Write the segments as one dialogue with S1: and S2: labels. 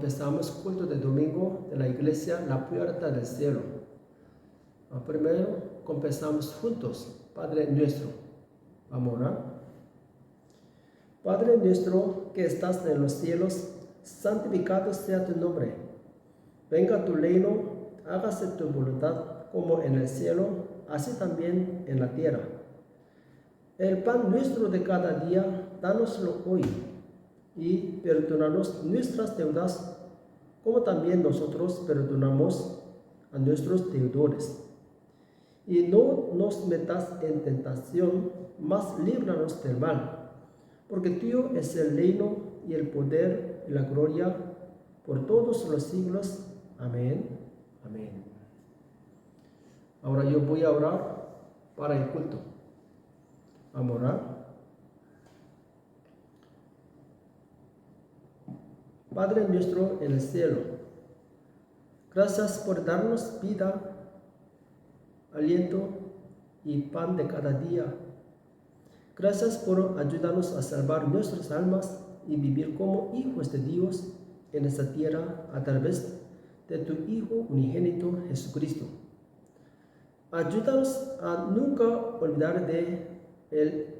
S1: empezamos culto de domingo de la iglesia La Puerta del Cielo. Primero, confesamos juntos, Padre nuestro. Vamos a orar. Padre nuestro que estás en los cielos, santificado sea tu nombre. Venga tu reino, hágase tu voluntad como en el cielo, así también en la tierra. El pan nuestro de cada día, dánoslo hoy, y perdónanos nuestras deudas, como también nosotros perdonamos a nuestros deudores. Y no nos metas en tentación, mas líbranos del mal, porque tuyo es el reino y el poder y la gloria por todos los siglos. Amén. Amén. Ahora yo voy a orar para el culto. Vamos a orar. Padre nuestro en el cielo, gracias por darnos vida, aliento y pan de cada día. Gracias por ayudarnos a salvar nuestras almas y vivir como hijos de Dios en esta tierra a través de tu Hijo unigénito Jesucristo. Ayúdanos a nunca olvidar de el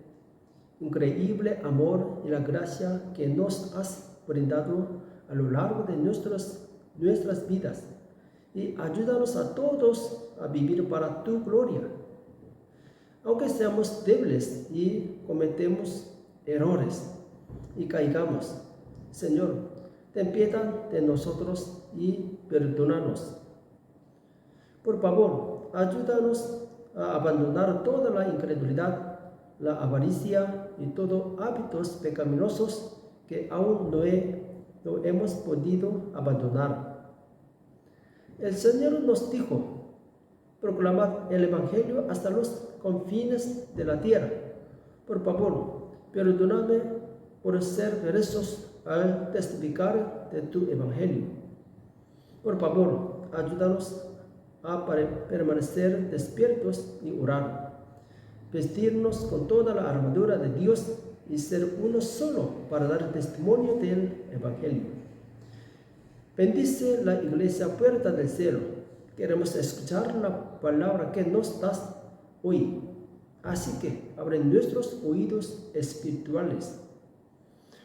S1: increíble amor y la gracia que nos has brindado a lo largo de nuestras vidas, y ayúdanos a todos a vivir para tu gloria. Aunque seamos débiles y cometemos errores y caigamos, Señor, ten piedad de nosotros y perdónanos. Por favor, ayúdanos a abandonar toda la incredulidad, la avaricia y todos hábitos pecaminosos que aún no hemos podido abandonar. El Señor nos dijo: proclamad el Evangelio hasta los confines de la tierra. Por favor, perdóname por ser perezosos al testificar de tu Evangelio. Por favor, ayúdanos a permanecer despiertos y orar, vestirnos con toda la armadura de Dios y ser uno solo para dar testimonio del Evangelio. Bendice la iglesia Puerta del Cielo. Queremos escuchar la palabra que nos das hoy. Así que abre nuestros oídos espirituales.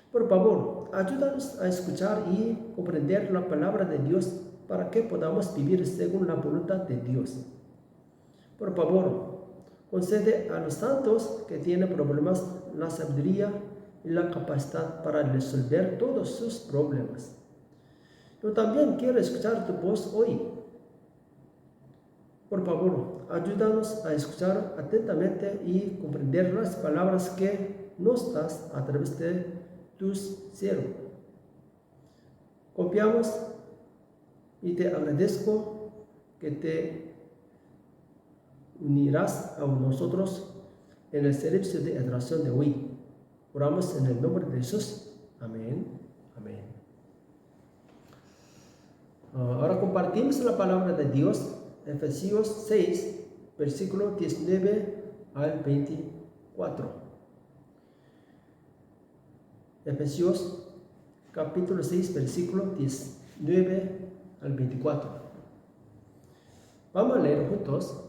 S1: Por favor, ayúdanos a escuchar y comprender la palabra de Dios para que podamos vivir según la voluntad de Dios. Por favor, concede a los santos que tienen problemas la sabiduría y la capacidad para resolver todos sus problemas. Yo también quiero escuchar tu voz hoy. Por favor, ayúdanos a escuchar atentamente y comprender las palabras que nos das a través de tus siervos. Confiamos y te agradezco que te unirás a nosotros en el servicio de adoración de hoy. Oramos en el nombre de Jesús. Amén. Amén. Ahora compartimos la palabra de Dios, Efesios 6, versículo 19 al 24. Efesios capítulo 6, versículo 19 al 24. Vamos a leer juntos.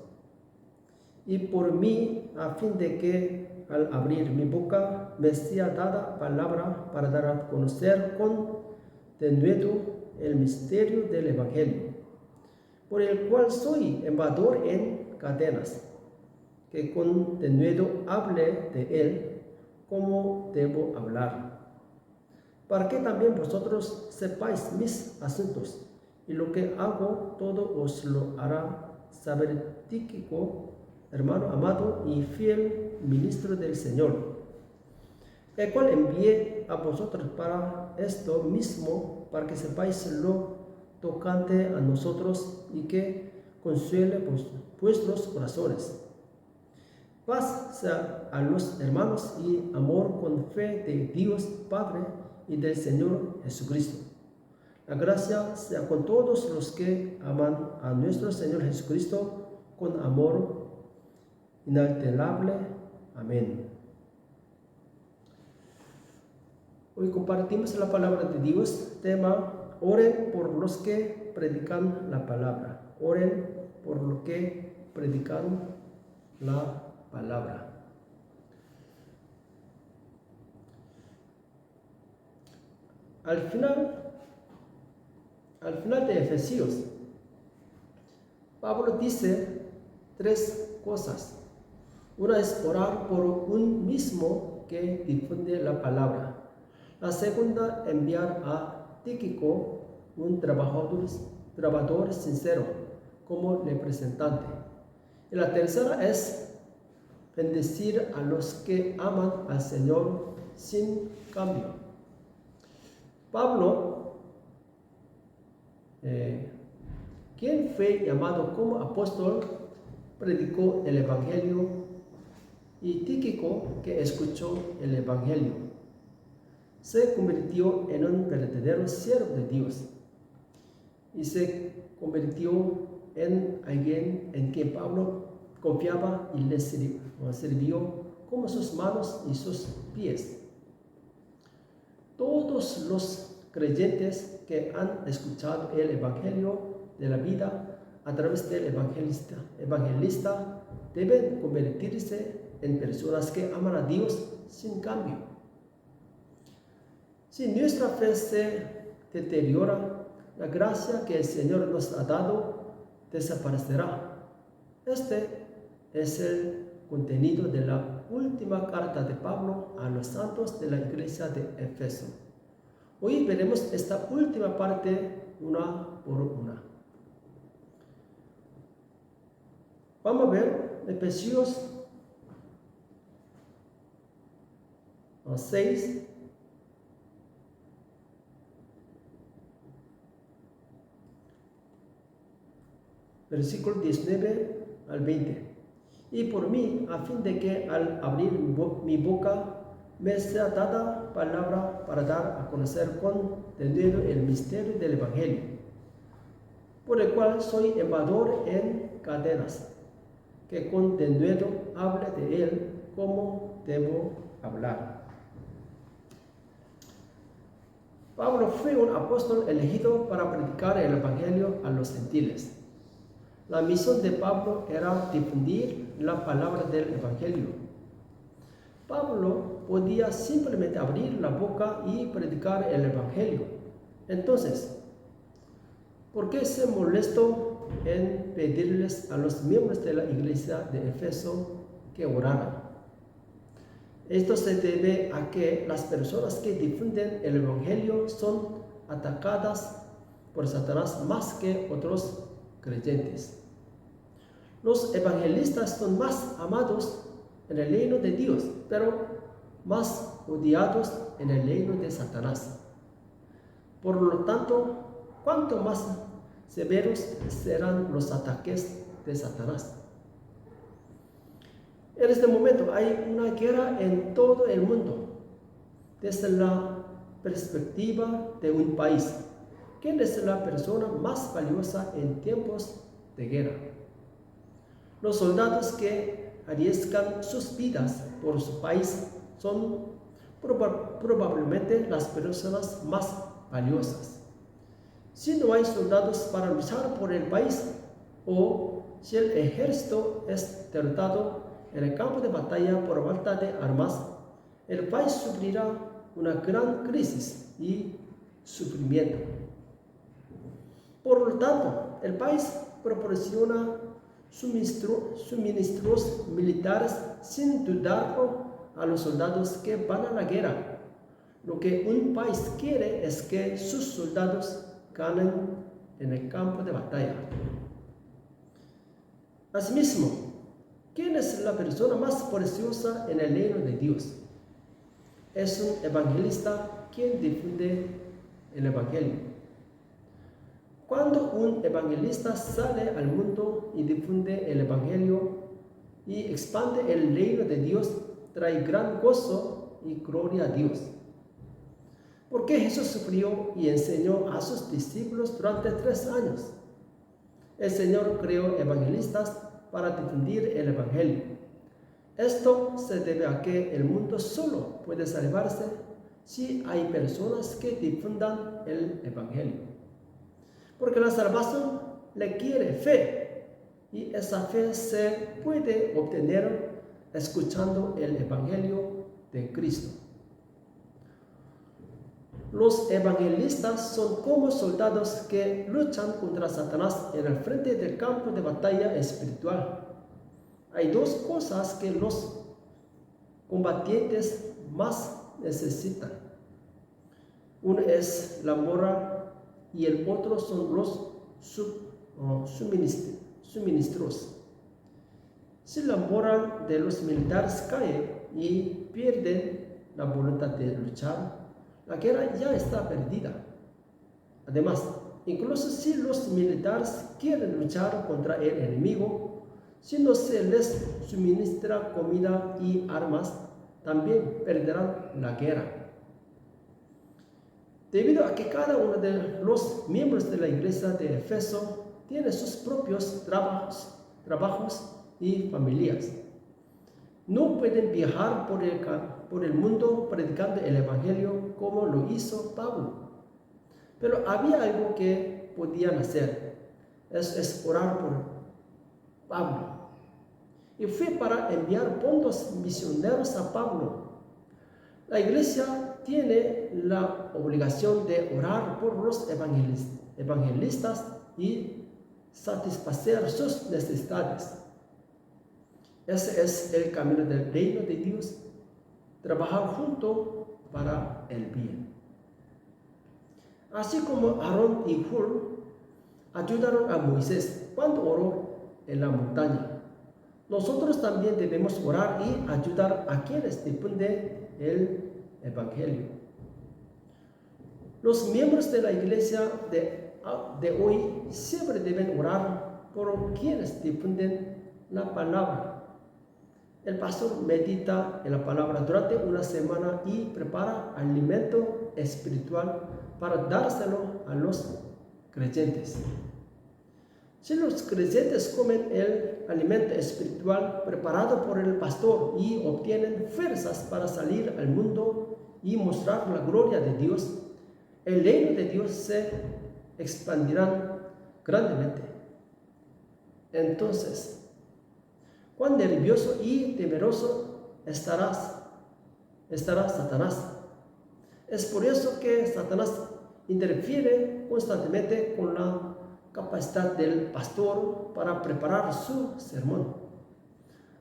S1: Y por mí, a fin de que al abrir mi boca me sea dada palabra para dar a conocer con denuedo el misterio del Evangelio, por el cual soy embajador en cadenas, que con denuedo hable de él como debo hablar, para que también vosotros sepáis mis asuntos, y lo que hago todo os lo hará saber Tíquico, hermano amado y fiel ministro del Señor, el cual envié a vosotros para esto mismo, para que sepáis lo tocante a nosotros y que consuele vuestros corazones. Paz sea a los hermanos y amor con fe de Dios Padre y del Señor Jesucristo. La gracia sea con todos los que aman a nuestro Señor Jesucristo con amor inalterable. Amén. Hoy compartimos la palabra de Dios, tema oren por los que predican la palabra. Oren por los que predican la palabra. Al final de Efesios, Pablo dice 3 cosas. Una es orar por un mismo que difunde la palabra. La segunda, enviar a Tíquico, un trabajador sincero, como representante. Y la tercera es bendecir a los que aman al Señor sin cambio. Pablo, quien fue llamado como apóstol, predicó el Evangelio, y Tíquico, que escuchó el Evangelio, se convirtió en un verdadero siervo de Dios y se convirtió en alguien en quien Pablo confiaba y le sirvió como sus manos y sus pies. Todos los creyentes que han escuchado el Evangelio de la vida a través del evangelista deben convertirse en personas que aman a Dios sin cambio. Si nuestra fe se deteriora, la gracia que el Señor nos ha dado desaparecerá. Este es el contenido de la última carta de Pablo a los santos de la iglesia de Éfeso. Hoy veremos esta última parte una por una. Vamos a ver Efesios 6, versículo 19 al 20. Y por mí, a fin de que al abrir mi boca me sea dada palabra para dar a conocer con denuedo el misterio del Evangelio, por el cual soy embajador en cadenas, que con denuedo hable de él como debo hablar. Pablo fue un apóstol elegido para predicar el Evangelio a los gentiles. La misión de Pablo era difundir la palabra del Evangelio. Pablo podía simplemente abrir la boca y predicar el Evangelio. Entonces, ¿por qué se molestó en pedirles a los miembros de la iglesia de Éfeso que oraran? Esto se debe a que las personas que difunden el Evangelio son atacadas por Satanás más que otros creyentes. Los evangelistas son más amados en el reino de Dios, pero más odiados en el reino de Satanás. Por lo tanto, cuanto más severos serán los ataques de Satanás. En este momento hay una guerra en todo el mundo. Desde la perspectiva de un país, ¿quién es la persona más valiosa en tiempos de guerra? Los soldados que arriesgan sus vidas por su país son probablemente las personas más valiosas. Si no hay soldados para luchar por el país, o si el ejército es derrotado en el campo de batalla por falta de armas, el país sufrirá una gran crisis y sufrimiento. Por lo tanto, el país proporciona suministros militares sin dudarlo a los soldados que van a la guerra. Lo que un país quiere es que sus soldados ganen en el campo de batalla. Asimismo, ¿quién es la persona más preciosa en el reino de Dios? Es un evangelista quien difunde el Evangelio. Cuando un evangelista sale al mundo y difunde el Evangelio y expande el reino de Dios, trae gran gozo y gloria a Dios. Porque Jesús sufrió y enseñó a sus discípulos durante 3 años. El Señor creó evangelistas para difundir el Evangelio. Esto se debe a que el mundo solo puede salvarse si hay personas que difundan el Evangelio. porque la salvación requiere fe, y esa fe se puede obtener escuchando el Evangelio de Cristo. Los evangelistas son como soldados que luchan contra Satanás en el frente del campo de batalla espiritual. Hay dos cosas que los combatientes más necesitan. Uno es la moral y el otro son los suministros. Si la moral de los militares cae y pierden la voluntad de luchar, la guerra ya está perdida. Además, incluso si los militares quieren luchar contra el enemigo, si no se les suministra comida y armas, también perderán la guerra. Debido a que cada uno de los miembros de la iglesia de Éfeso tiene sus propios trabajos y familias, no pueden viajar por el mundo predicando el Evangelio como lo hizo Pablo. Pero había algo que podían hacer, es orar por Pablo. Y fue para enviar fondos misioneros a Pablo. La iglesia tiene la obligación de orar por los evangelistas y satisfacer sus necesidades. Ese es el camino del reino de Dios, trabajar junto para el bien. Así como Aarón y Hur ayudaron a Moisés cuando oró en la montaña, nosotros también debemos orar y ayudar a quienes difunden el Evangelio. Los miembros de la iglesia de hoy siempre deben orar por quienes difunden la palabra. El pastor medita en la palabra durante una semana y prepara alimento espiritual para dárselo a los creyentes. Si los creyentes comen el alimento espiritual preparado por el pastor y obtienen fuerzas para salir al mundo y mostrar la gloria de Dios, el reino de Dios se expandirá grandemente. Entonces, cuán nervioso y temeroso estará Satanás. Es por eso que Satanás interfiere constantemente con la capacidad del pastor para preparar su sermón.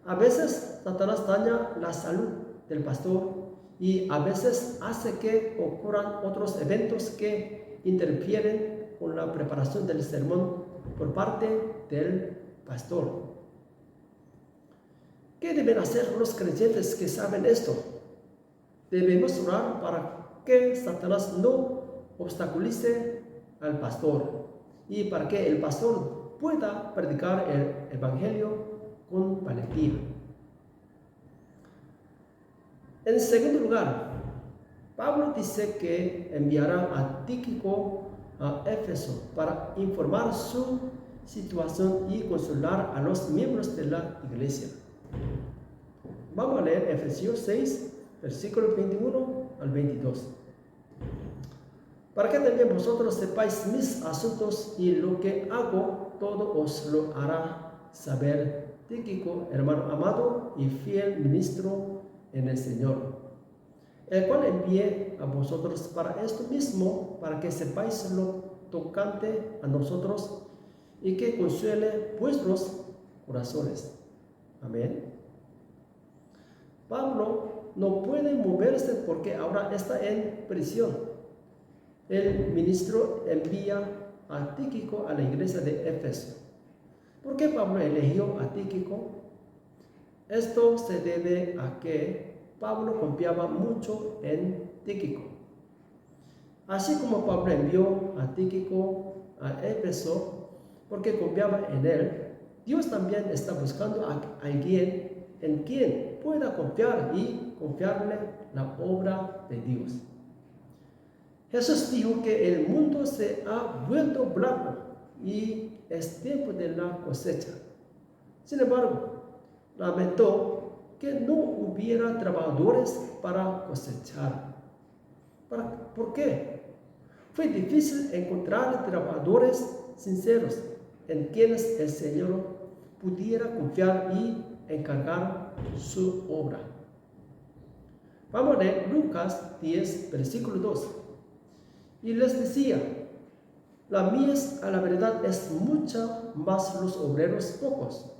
S1: A veces Satanás daña la salud del pastor y a veces hace que ocurran otros eventos que interfieren con la preparación del sermón por parte del pastor. ¿Qué deben hacer los creyentes que saben esto? Debemos orar para que Satanás no obstaculice al pastor y para que el pastor pueda predicar el Evangelio con valentía. En segundo lugar, Pablo dice que enviará a Tíquico a Éfeso para informar su situación y consolar a los miembros de la iglesia. Vamos a leer Efesios 6, versículos 21 al 22. Para que también vosotros sepáis mis asuntos y lo que hago, todo os lo hará saber Tíquico, hermano amado y fiel ministro en el Señor, el cual envié a vosotros para esto mismo, para que sepáis lo tocante a nosotros y que consuele vuestros corazones. Amén. Pablo no puede moverse porque ahora está en prisión. El ministro envía a Tíquico a la iglesia de Éfeso. ¿Por qué Pablo eligió a Tíquico? Esto se debe a que Pablo confiaba mucho en Tíquico. Así como Pablo envió a Tíquico a Éfeso porque confiaba en él, Dios también está buscando a alguien en quien pueda confiar y confiarle la obra de Dios. Jesús dijo que el mundo se ha vuelto blanco y es tiempo de la cosecha. Sin embargo, lamentó que no hubiera trabajadores para cosechar. ¿Por qué? Fue difícil encontrar trabajadores sinceros en quienes el Señor pudiera confiar y encargar su obra. Vamos a leer Lucas 10, versículo 2. Y les decía: la mies a la verdad es mucha, mas los obreros pocos.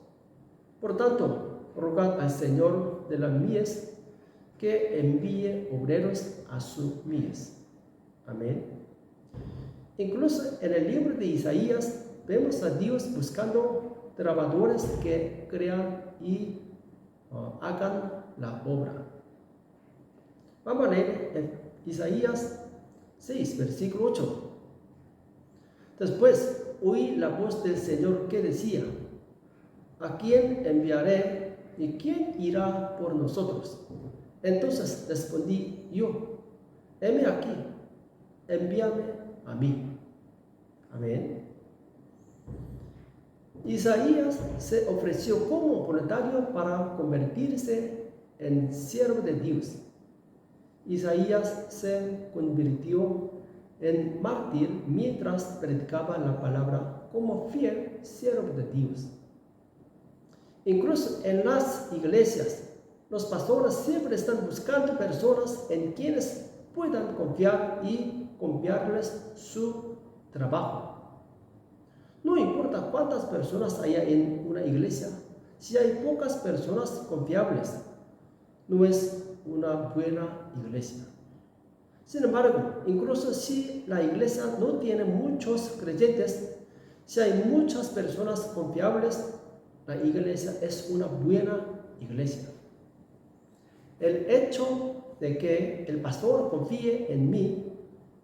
S1: Por tanto, rogad al Señor de la mies que envíe obreros a su mies. Amén. Incluso en el libro de Isaías vemos a Dios buscando trabajadores que crean y hagan la obra. Vamos a leer en Isaías 6, versículo 8. Después oí la voz del Señor que decía: ¿a quién enviaré y quién irá por nosotros? Entonces respondí yo: heme aquí, envíame a mí. Amén. Isaías se ofreció como voluntario para convertirse en siervo de Dios. Isaías se convirtió en mártir mientras predicaba la palabra como fiel siervo de Dios. Incluso en las iglesias, los pastores siempre están buscando personas en quienes puedan confiar y confiarles su trabajo. No importa cuántas personas haya en una iglesia, si hay pocas personas confiables, no es una buena iglesia. Sin embargo, incluso si la iglesia no tiene muchos creyentes, si hay muchas personas confiables, la iglesia es una buena iglesia. El hecho de que el pastor confíe en mí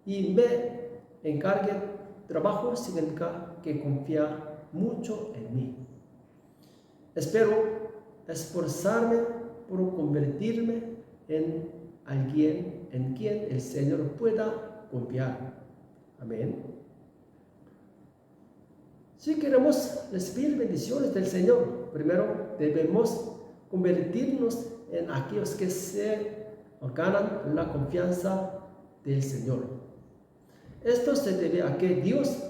S1: y me encargue trabajo significa que confía mucho en mí. Espero esforzarme por convertirme en alguien en quien el Señor pueda confiar. Amén. Si queremos recibir bendiciones del Señor, primero debemos convertirnos en aquellos que se ganan la confianza del Señor. Esto se debe a que Dios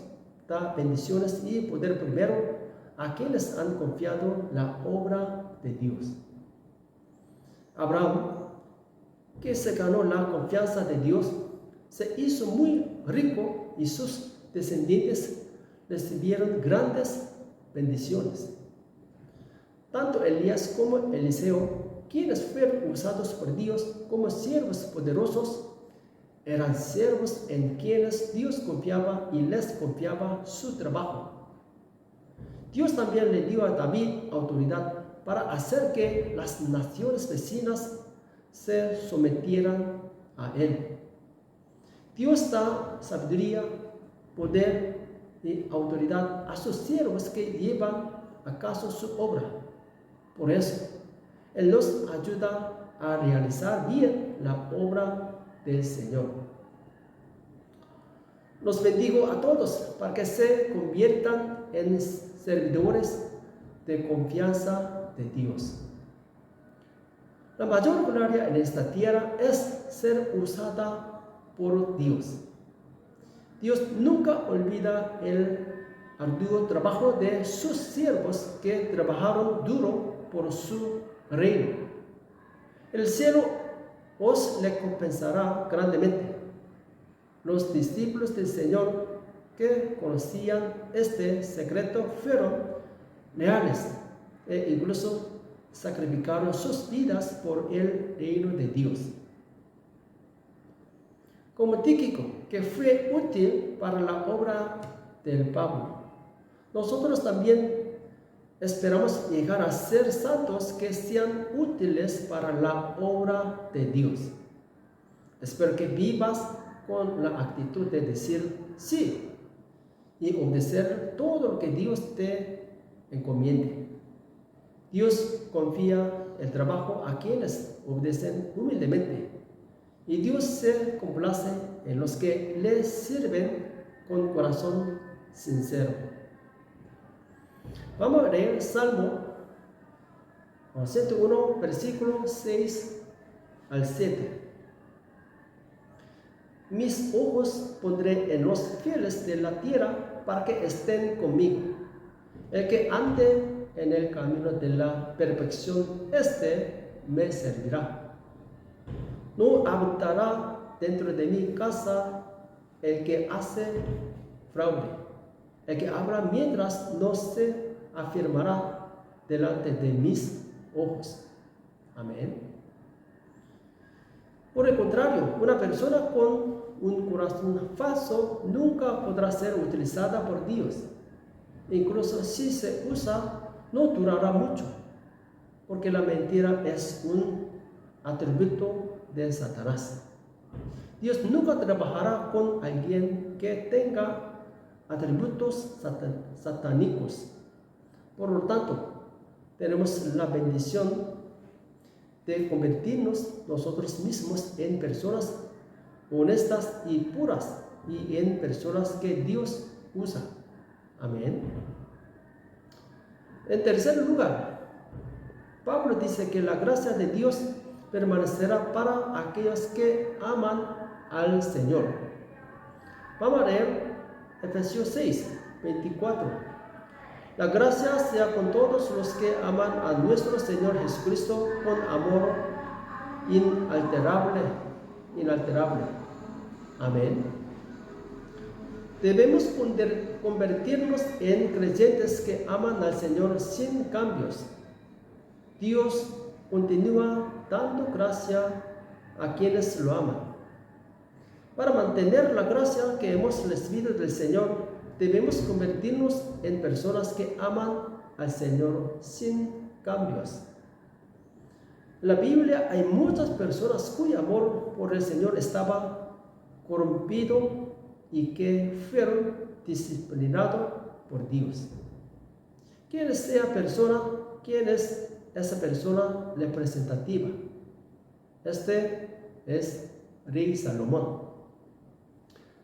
S1: da bendiciones y poder primero a quienes han confiado la obra de Dios. Abraham, que se ganó la confianza de Dios, se hizo muy rico y sus descendientes recibieron grandes bendiciones. Tanto Elías como Eliseo, quienes fueron usados por Dios como siervos poderosos, eran siervos en quienes Dios confiaba y les confiaba su trabajo. Dios también le dio a David autoridad para hacer que las naciones vecinas se sometieran a él. Dios da sabiduría, poder y autoridad a sus siervos que llevan a cabo su obra. Por eso, Él nos ayuda a realizar bien la obra del Señor. Los bendigo a todos para que se conviertan en servidores de confianza de Dios. La mayor gloria en esta tierra es ser usada por Dios. Dios nunca olvida el arduo trabajo de sus siervos que trabajaron duro por su reino. El cielo os recompensará grandemente. Los discípulos del Señor que conocían este secreto fueron leales e incluso sacrificaron sus vidas por el reino de Dios. Como Tíquico, que fue útil para la obra del Pablo, nosotros también esperamos llegar a ser santos que sean útiles para la obra de Dios. Espero que vivas con la actitud de decir sí y obedecer todo lo que Dios te encomiende. Dios confía el trabajo a quienes obedecen humildemente y Dios se complace en los que le sirven con corazón sincero. Vamos a leer Salmo 101, versículo 6 al 7. mis ojos pondré en los fieles de la tierra para que estén conmigo. El que ande en el camino de la perfección, este me servirá. No habitará dentro de mi casa el que hace fraude. El que habla mientras no se afirmará delante de mis ojos. Amén. Por el contrario, una persona con un corazón falso nunca podrá ser utilizada por Dios. Incluso si se usa, no durará mucho, porque la mentira es un atributo de Satanás. Dios nunca trabajará con alguien que tenga atributos satánicos. Por lo tanto, tenemos la bendición de convertirnos nosotros mismos en personas honestas y puras y en personas que Dios usa. Amén. En tercer lugar, Pablo dice que la gracia de Dios permanecerá para aquellos que aman al Señor. Vamos a leer Efesios 6, 24. La gracia sea con todos los que aman a nuestro Señor Jesucristo con amor inalterable. Amén. Debemos convertirnos en creyentes que aman al Señor sin cambios. Dios continúa dando gracia a quienes lo aman. Para mantener la gracia que hemos recibido del Señor, debemos convertirnos en personas que aman al Señor sin cambios. En la Biblia hay muchas personas cuyo amor por el Señor estaba corrompido y que fueron disciplinados por Dios. ¿Quién es esa persona representativa? Este es Rey Salomón.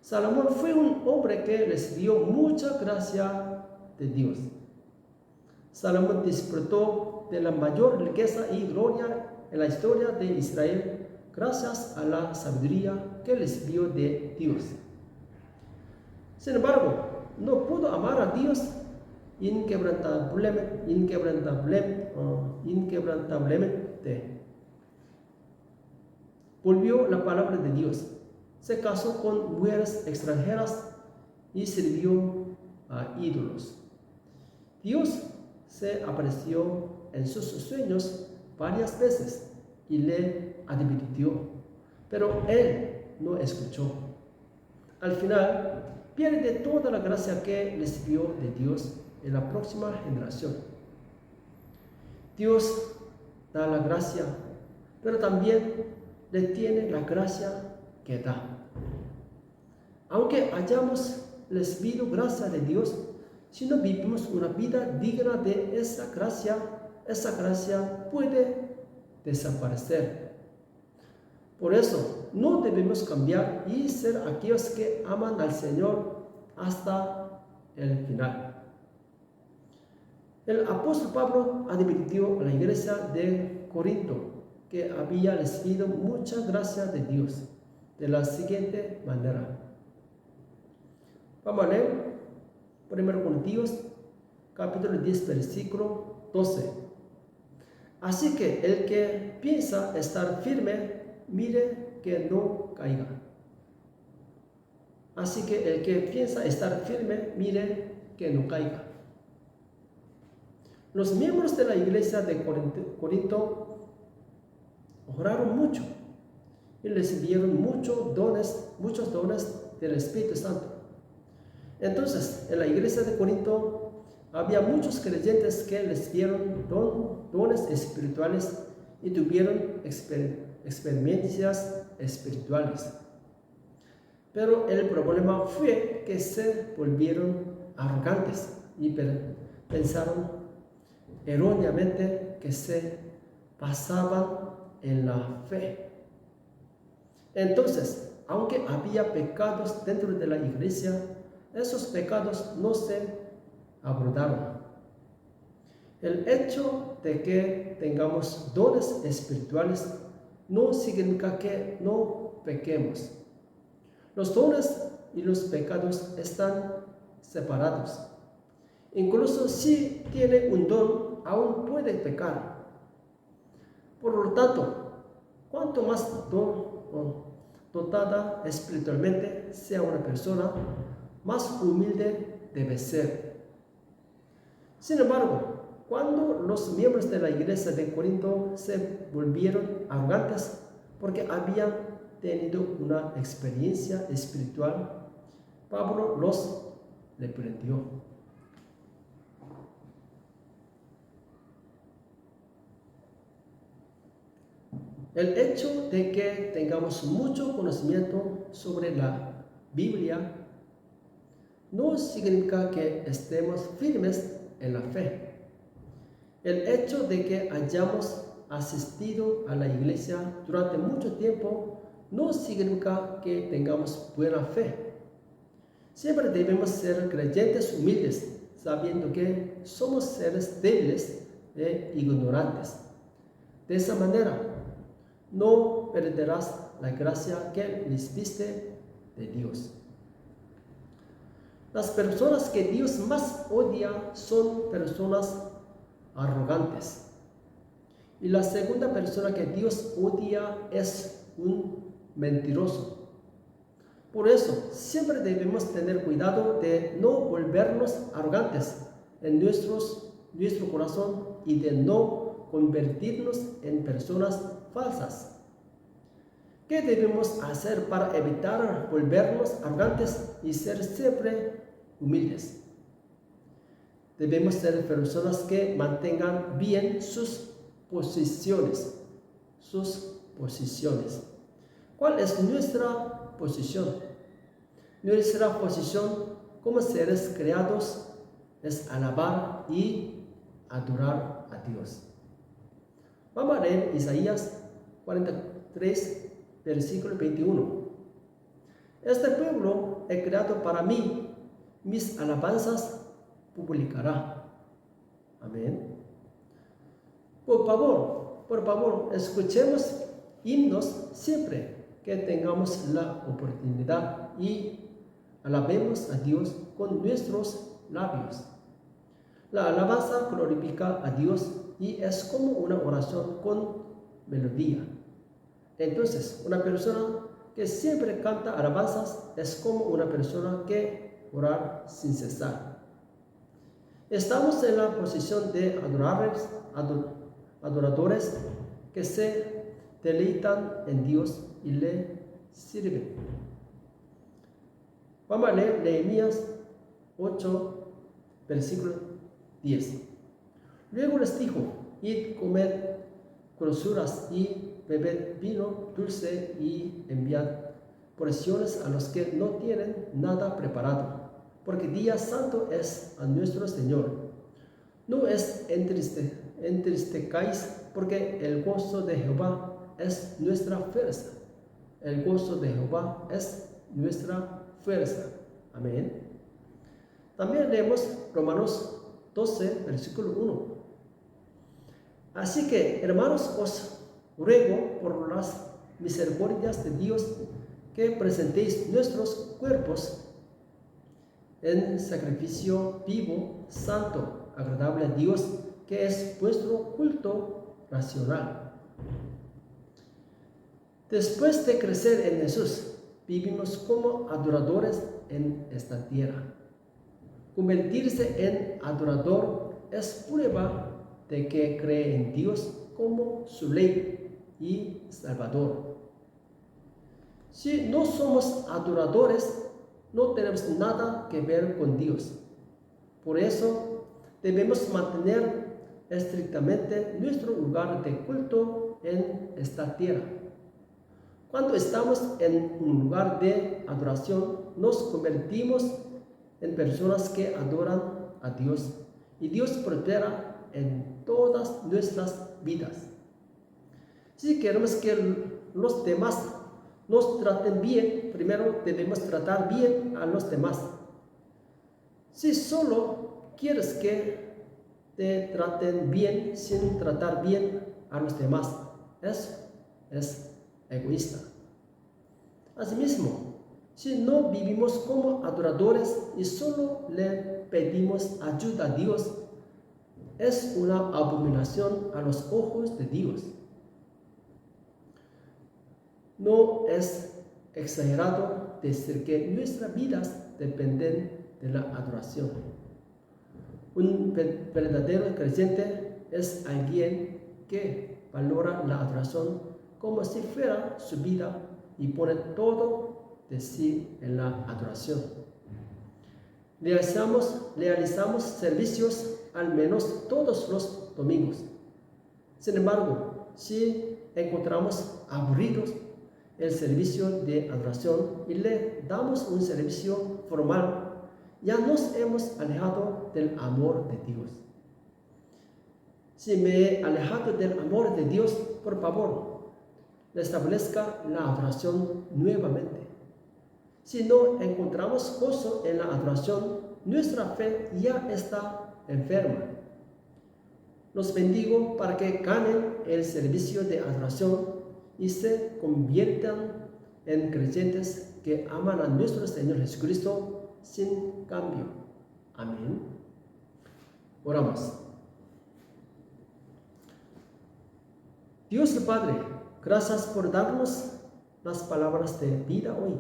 S1: Salomón fue un hombre que recibió mucha gracia de Dios. Salomón disfrutó de la mayor riqueza y gloria en la historia de Israel gracias a la sabiduría que recibió de Dios. Sin embargo, no pudo amar a Dios inquebrantablemente. Volvió la palabra de Dios. Se casó con mujeres extranjeras y sirvió a ídolos. Dios se apareció en sus sueños varias veces y le advirtió, pero él no escuchó. Al final, pierde toda la gracia que recibió de Dios en la próxima generación. Dios da la gracia, pero también detiene la gracia que da. Aunque hayamos recibido gracia de Dios, si no vivimos una vida digna de esa gracia puede desaparecer. Por eso, no debemos cambiar y ser aquellos que aman al Señor hasta el final. El apóstol Pablo advirtió a la iglesia de Corinto que había recibido mucha gracia de Dios de la siguiente manera. Vamos a leer 1 Corintios capítulo 10 versículo 12. Así que el que piensa estar firme, mire que no caiga. Así que el que piensa estar firme, mire que no caiga. Los miembros de la iglesia de Corinto oraron mucho y recibieron muchos dones del Espíritu Santo. Entonces, en la iglesia de Corinto había muchos creyentes que recibieron dones espirituales y tuvieron experiencias espirituales. Pero el problema fue que se volvieron arrogantes y pensaron erróneamente que se basaban en la fe. Entonces, aunque había pecados dentro de la iglesia, esos pecados no se abordaron. El hecho de que tengamos dones espirituales no significa que no pequemos. Los dones y los pecados están separados. Incluso si tiene un don, aún puede pecar. Por lo tanto, cuanto más dotada espiritualmente sea una persona, más humilde debe ser. Sin embargo, cuando los miembros de la iglesia de Corinto se volvieron arrogantes porque habían tenido una experiencia espiritual, Pablo los reprendió. El hecho de que tengamos mucho conocimiento sobre la Biblia no significa que estemos firmes en la fe. El hecho de que hayamos asistido a la iglesia durante mucho tiempo no significa que tengamos buena fe. Siempre debemos ser creyentes humildes, sabiendo que somos seres débiles e ignorantes. De esa manera, no perderás la gracia que recibiste de Dios. Las personas que Dios más odia son personas arrogantes. Y la segunda persona que Dios odia es un mentiroso. Por eso, siempre debemos tener cuidado de no volvernos arrogantes en nuestro corazón y de no convertirnos en personas falsas. ¿Qué debemos hacer para evitar volvernos arrogantes y ser siempre humildes? Debemos ser personas que mantengan bien sus posiciones. ¿Cuál es nuestra posición? Nuestra posición como seres creados es alabar y adorar a Dios. Vamos a leer Isaías 43, versículo 21. Este pueblo he creado para mí, mis alabanzas publicará. Amén. Por favor, escuchemos himnos siempre que tengamos la oportunidad y alabemos a Dios con nuestros labios. La alabanza glorifica a Dios y es como una oración con melodía. Entonces, una persona que siempre canta alabanzas es como una persona que ora sin cesar. Estamos en la posición de adoradores que se deleitan en Dios y le sirven. Vamos a leer Nehemías 8, versículo 10. Luego les dijo: id, comed grosuras y bebed vino dulce y enviad porciones a los que no tienen nada preparado, porque día santo es a nuestro Señor. No os entristezcáis, porque el gozo de Jehová es nuestra fuerza. El gozo de Jehová es nuestra fuerza. Amén. También leemos Romanos 12, versículo 1. Así que, hermanos, os ruego por las misericordias de Dios que presentéis nuestros cuerpos en sacrificio vivo, santo, agradable a Dios, que es vuestro culto racional. Después de crecer en Jesús, vivimos como adoradores en esta tierra. Convertirse en adorador es prueba de que cree en Dios como su ley y Salvador. Si no somos adoradores, no tenemos nada que ver con Dios. Por eso debemos mantener estrictamente nuestro lugar de culto en esta tierra. Cuando estamos en un lugar de adoración, nos convertimos en personas que adoran a Dios y Dios prospera en todas nuestras vidas. Si queremos que los demás nos traten bien, primero debemos tratar bien a los demás. Si solo quieres que te traten bien sin tratar bien a los demás, eso es egoísta. Asimismo, Si no vivimos como adoradores y solo le pedimos ayuda a Dios, es una abominación a los ojos de Dios. No es exagerado decir que nuestras vidas dependen de la adoración. Un verdadero creyente es alguien que valora la adoración como si fuera su vida y pone todo de sí en la adoración. Realizamos servicios al menos todos los domingos. Sin embargo, si encontramos aburridos el servicio de adoración y le damos un servicio formal, ya nos hemos alejado del amor de Dios. Si me he alejado del amor de Dios, por favor, restablezca la adoración nuevamente. Si no encontramos gozo en la adoración, nuestra fe ya está enferma. Los bendigo para que ganen el servicio de adoración y se conviertan en creyentes que aman a nuestro Señor Jesucristo sin cambio. Amén. Oramos. Dios el Padre, gracias por darnos las palabras de vida hoy.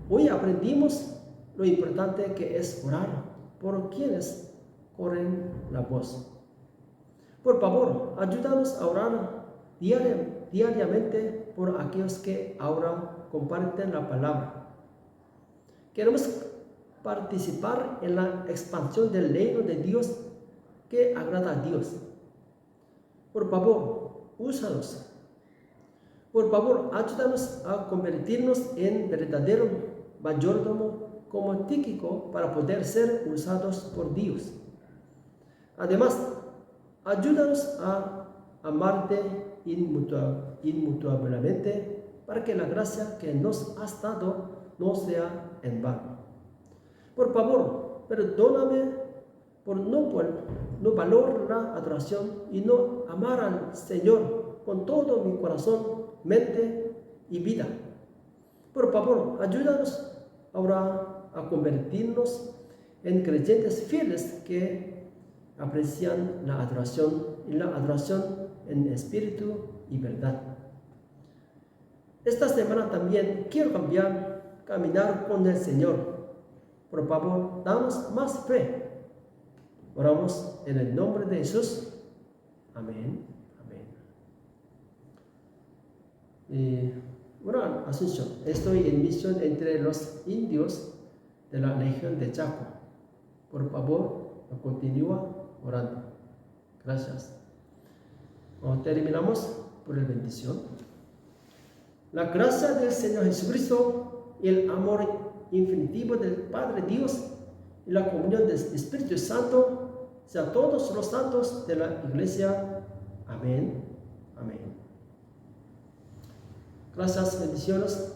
S1: Hoy aprendimos lo importante que es orar por quienes corren la voz. Por favor, ayúdanos a orar diariamente por aquellos que ahora comparten la palabra. Queremos participar en la expansión del reino de Dios que agrada a Dios. Por favor, úsanos. Por favor, ayúdanos a convertirnos en verdadero mayordomo como Tíquico para poder ser usados por Dios. Además, ayúdanos a amarte inmutablemente para que la gracia que nos has dado no sea en vano. Por favor, perdóname por no valorar la adoración y no amar al Señor con todo mi corazón, mente y vida. Por favor, ayúdanos ahora a convertirnos en creyentes fieles que aprecian la adoración y la adoración en espíritu y verdad. Esta semana también quiero caminar con el Señor. Por favor, danos más fe. Oramos en el nombre de Jesús. Amén. Amén. Bueno, Asunción, estoy en misión entre los indios de la región de Chaco. Por favor, continúa orando. Gracias. Terminamos por la bendición. La gracia del Señor Jesucristo y el amor infinitivo del Padre Dios y la comunión del Espíritu Santo sea a todos los santos de la Iglesia. Amén. Amén. Gracias, bendiciones.